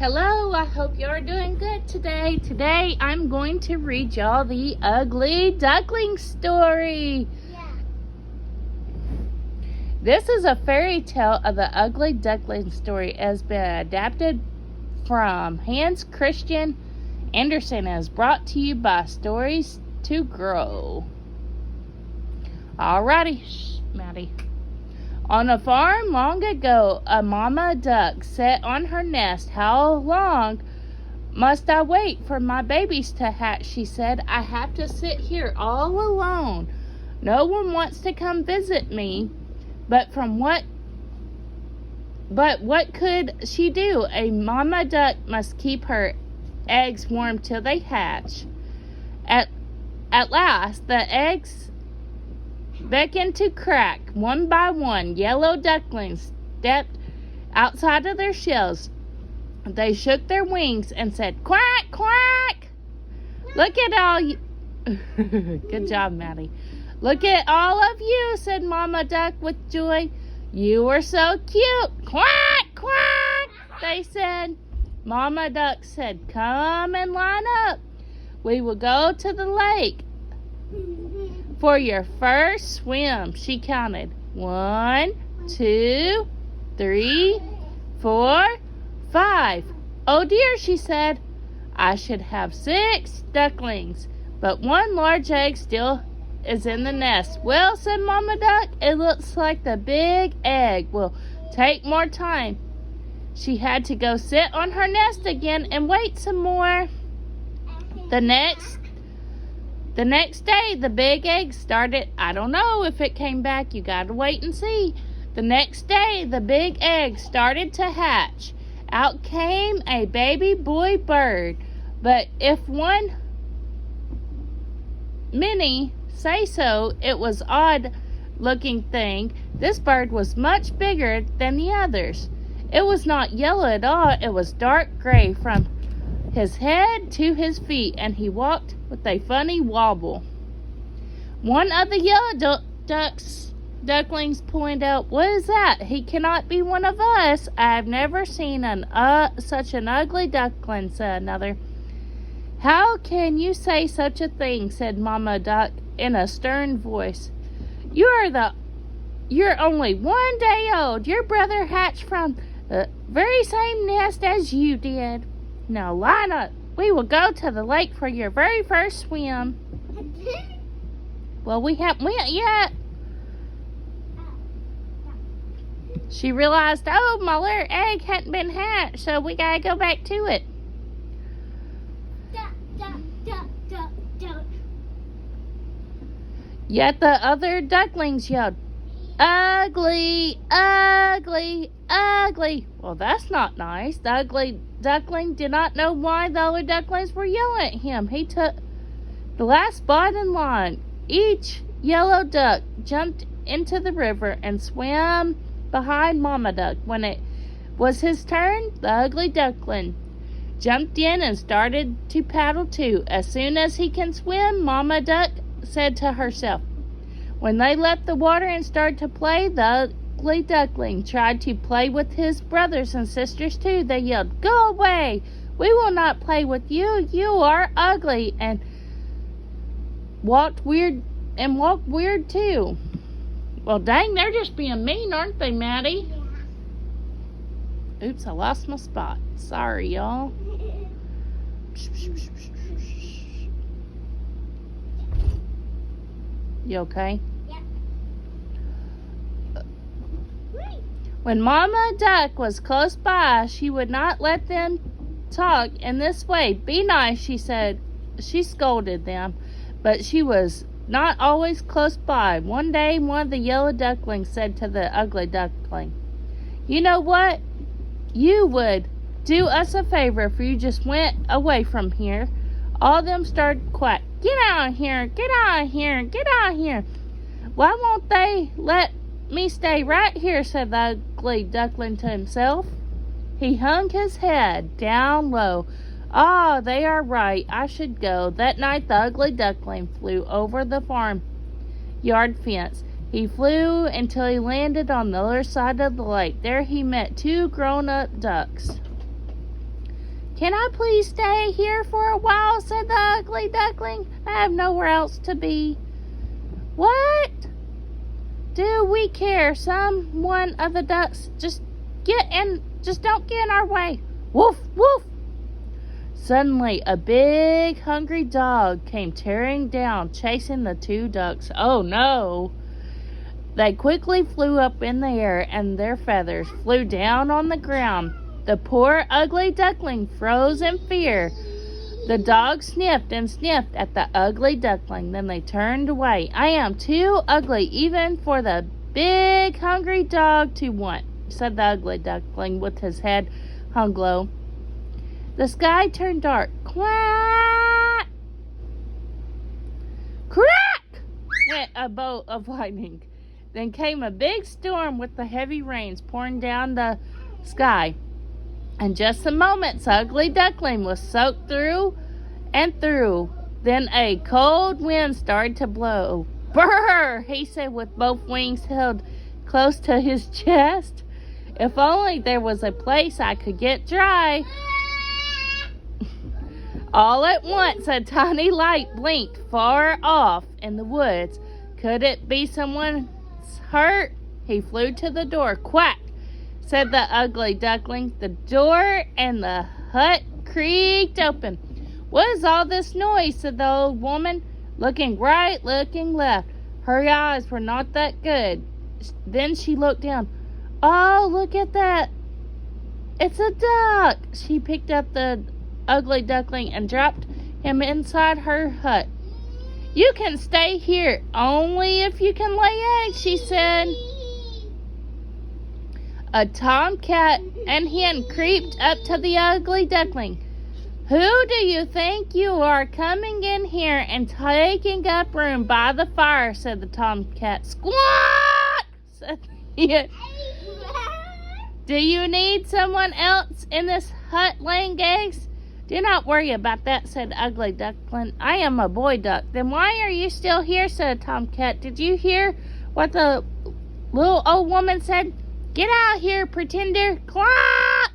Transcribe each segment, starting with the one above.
Hello, I hope you're doing good today. Today I'm going to read y'all the Ugly Duckling story. Yeah. This is a fairy tale of the Ugly Duckling story. It has been adapted from Hans Christian Andersen and is brought to you by Stories to Grow. Alrighty, Maddie. On a farm long ago, a mama duck sat on her nest. How long must I wait for my babies to hatch? She said. I have to sit here all alone. No one wants to come visit me. But what could she do? A mama duck must keep her eggs warm till they hatch. At last, the eggs beckoned to crack. One by one, yellow ducklings stepped outside of their shells. They shook their wings and said, "Quack, quack!" Look at all you. Good job, Maddie. Look at all of you, said Mama Duck with joy. You are so cute. Quack, quack, they said. Mama Duck said, come and line up. We will go to the lake for your first swim. She counted. 1, 2, 3, 4, 5. Oh dear, she said. I should have 6 ducklings, but one large egg still is in the nest. Well, said Mama Duck, it looks like the big egg will take more time. She had to go sit on her nest again and wait some more. The next day, the big egg started. I don't know if it came back. You gotta wait and see. The next day, the big egg started to hatch. Out came a baby boy bird. But if one many say so, it was odd-looking thing. This bird was much bigger than the others. It was not yellow at all. It was dark gray from his head to his feet, and he walked with a funny wobble. One of the yellow ducklings pointed out, "What is that? He cannot be one of us. I have never seen such an ugly duckling," said another. "How can you say such a thing?" said Mama Duck in a stern voice. You're only 1 day old. Your brother hatched from the very same nest as you did. Now line up. We will go to the lake for your very first swim. Well, we haven't went yet. She realized, oh, my little egg hadn't been hatched, so we gotta go back to it. Yet the other ducklings yelled, "Ugly, ugly, ugly." Well, that's not nice. The ugly duckling did not know why the other ducklings were yelling at him. He took the last spot in line. Each yellow duck jumped into the river and swam behind Mama Duck. When it was his turn, the ugly duckling jumped in and started to paddle too. As soon as he can swim, Mama Duck said to herself. When they left the water and started to play, the ugly duckling tried to play with his brothers and sisters too. They yelled, "Go away! We will not play with you. You are ugly," and walked weird too. Well, dang, they're just being mean, aren't they, Maddie? Yeah. Oops, I lost my spot. Sorry, y'all. You okay? Yeah. When Mama Duck was close by, she would not let them talk in this way. Be nice, she said. She scolded them, but she was not always close by. One day, one of the yellow ducklings said to the ugly duckling, "You know what? You would do us a favor if you just went away from here." All of them started quack. "Get out of here! Get out of here! Get out of here!" "Why won't they let me stay right here?" said the ugly duckling to himself. He hung his head down low. "Ah, they are right. I should go." That night the ugly duckling flew over the farmyard fence. He flew until he landed on the other side of the lake. There he met 2 grown-up ducks. Can I please stay here for a while, said the ugly duckling. I have nowhere else to be. What? Do we care? Some one of the ducks just don't get in our way. Woof, woof. Suddenly, a big, hungry dog came tearing down, chasing the two ducks. Oh, no. They quickly flew up in the air, and their feathers flew down on the ground. The poor, ugly duckling froze in fear. The dog sniffed and sniffed at the ugly duckling. Then they turned away. I am too ugly even for the big, hungry dog to want, said the ugly duckling with his head hung low. The sky turned dark. Quack! Crack! Went a bolt of lightning. Then came a big storm with the heavy rains pouring down the sky. In just a moment, the ugly duckling was soaked through and through. Then a cold wind started to blow. Brr! He said with both wings held close to his chest. If only there was a place I could get dry. All at once, a tiny light blinked far off in the woods. Could it be someone's hurt? He flew to the door. Quack! Said the ugly duckling. The door and the hut creaked open. What is all this noise? Said the old woman, looking right, looking left. Her eyes were not that good. Then she looked down. Oh, look at that. It's a duck. She picked up the ugly duckling and dropped him inside her hut. You can stay here only if you can lay eggs, she said. A tomcat and hen creeped up to the ugly duckling. Who do you think you are coming in here and taking up room by the fire? Said the tomcat. Squawk! Said the hen. Do you need someone else in this hut laying eggs? Do not worry about that, said the ugly duckling. I am a boy duck. Then why are you still here? Said the tomcat. Did you hear what the little old woman said? Get out here, pretender. Clock!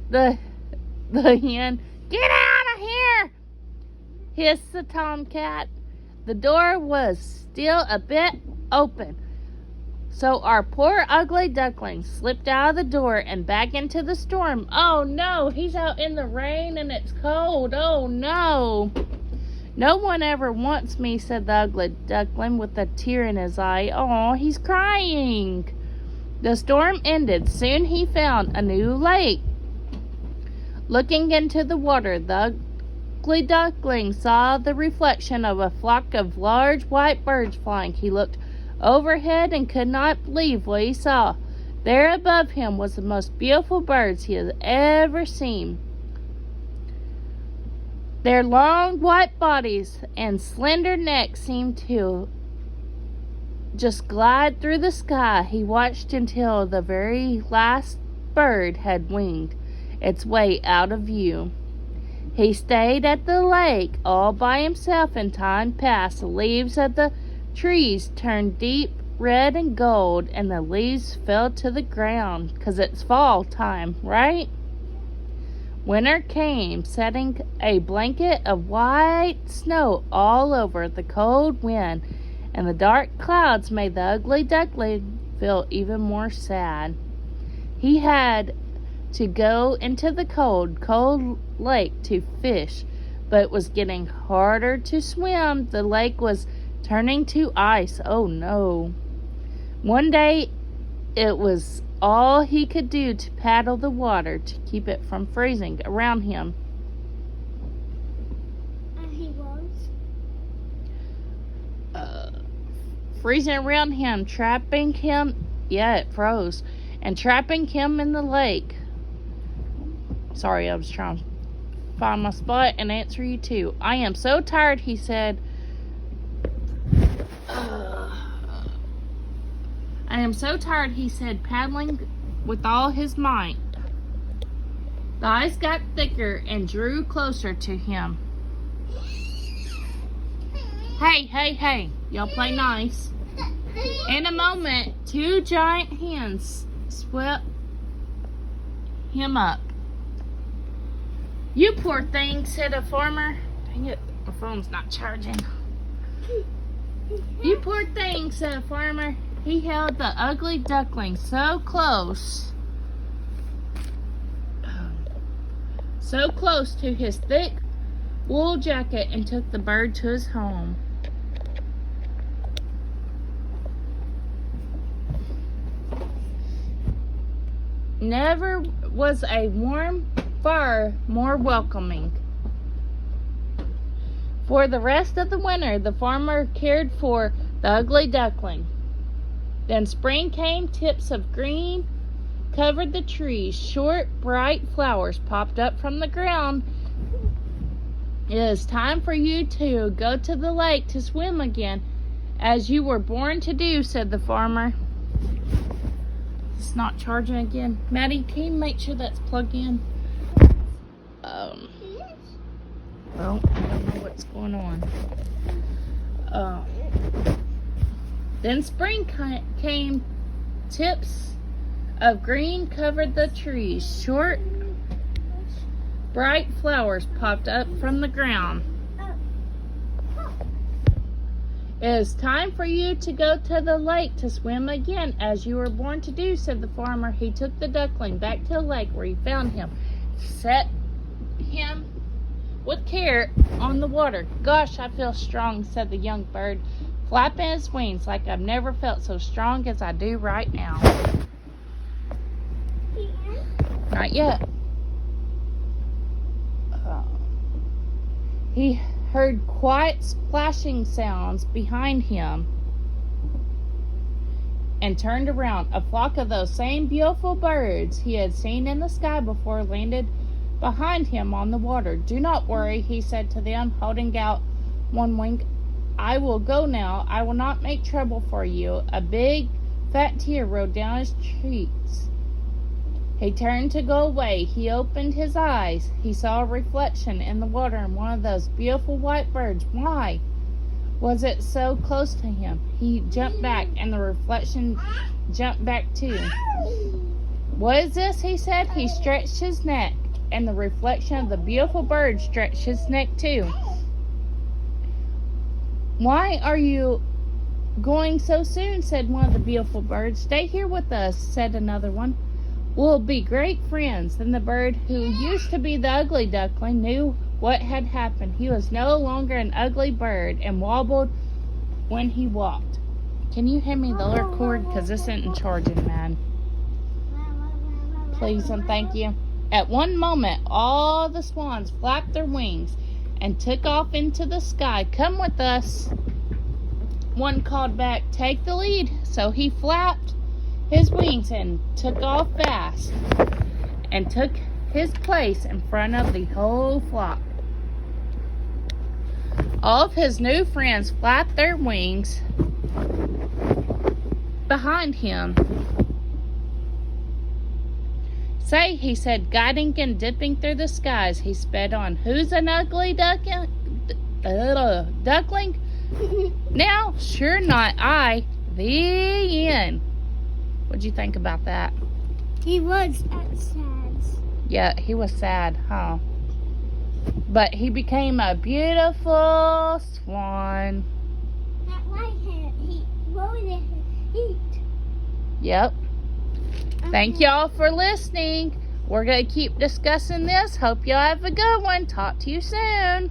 The hen. Get out of here! Hissed the tomcat. The door was still a bit open. So our poor ugly duckling slipped out of the door and back into the storm. Oh no, he's out in the rain and it's cold. Oh no. No one ever wants me, said the ugly duckling with a tear in his eye. Oh, he's crying. The storm ended. Soon he found a new lake. Looking into the water, the ugly duckling saw the reflection of a flock of large white birds flying. He looked overhead and could not believe what he saw. There above him was the most beautiful birds he had ever seen. Their long white bodies and slender necks seemed to just glide through the sky. He watched until the very last bird had winged its way out of view. He stayed at the lake all by himself, and time passed. The leaves of the trees turned deep red and gold, and the leaves fell to the ground, 'cause it's fall time, right? Winter came, setting a blanket of white snow all over. The cold wind and the dark clouds made the ugly duckling feel even more sad. He had to go into the cold lake to fish, but it was getting harder to swim. The lake was turning to ice. Oh no. One day it was all he could do to paddle the water to keep it from freezing around him. And he was? Freezing around him, trapping him. Yeah, it froze. And trapping him in the lake. Sorry, I was trying to find my spot and answer you too. I am so tired, he said. I am so tired, he said, paddling with all his might. The ice got thicker and drew closer to him. Hey, y'all play nice. In a moment, two giant hands swept him up. You poor thing, said a farmer. Dang it, my phone's not charging. You poor thing, said a farmer. He held the ugly duckling so close to his thick wool jacket and took the bird to his home. Never was a warm fire more welcoming. For the rest of the winter, the farmer cared for the ugly duckling. Then spring came, tips of green covered the trees. Short, bright flowers popped up from the ground. It is time for you to go to the lake to swim again, as you were born to do, said the farmer. It's not charging again. Maddie, can you make sure that's plugged in? Well, I don't know what's going on. Then spring came. Tips of green covered the trees. Short, bright flowers popped up from the ground. It is time for you to go to the lake to swim again, as you were born to do, said the farmer. He took the duckling back to the lake where he found him, set him with care on the water. Gosh, I feel strong, said the young bird, flapping his wings like I've never felt so strong as I do right now. Not yet. He heard quiet splashing sounds behind him and turned around. A flock of those same beautiful birds he had seen in the sky before landed behind him on the water. Do not worry, he said to them, holding out one wing. I will go now. I will not make trouble for you. A big, fat tear rolled down his cheeks. He turned to go away. He opened his eyes. He saw a reflection in the water and one of those beautiful white birds. Why was it so close to him? He jumped back, and the reflection jumped back too. What is this? He said. He stretched his neck, and the reflection of the beautiful bird stretched his neck too. Why are you going so soon? Said one of the beautiful birds. Stay here with us, said another one. We'll be great friends. Then the bird, who used to be the ugly duckling, knew what had happened. He was no longer an ugly bird and wobbled when he walked. Can you hand me the other cord? Because this isn't charging, man. Please and thank you. At one moment, all the swans flapped their wings and took off into the sky. Come with us. One called back, take the lead. So he flapped his wings and took off fast and took his place in front of the whole flock. All of his new friends flapped their wings behind him. Say, he said, guiding and dipping through the skies, he sped on. Who's an ugly duckling? Now, sure not I. The end. What'd you think about that? He was sad. Yeah, he was sad, huh? But he became a beautiful swan. That white hair, he rolled it heat. Yep. Thank y'all for listening. We're going to keep discussing this. Hope y'all have a good one. Talk to you soon.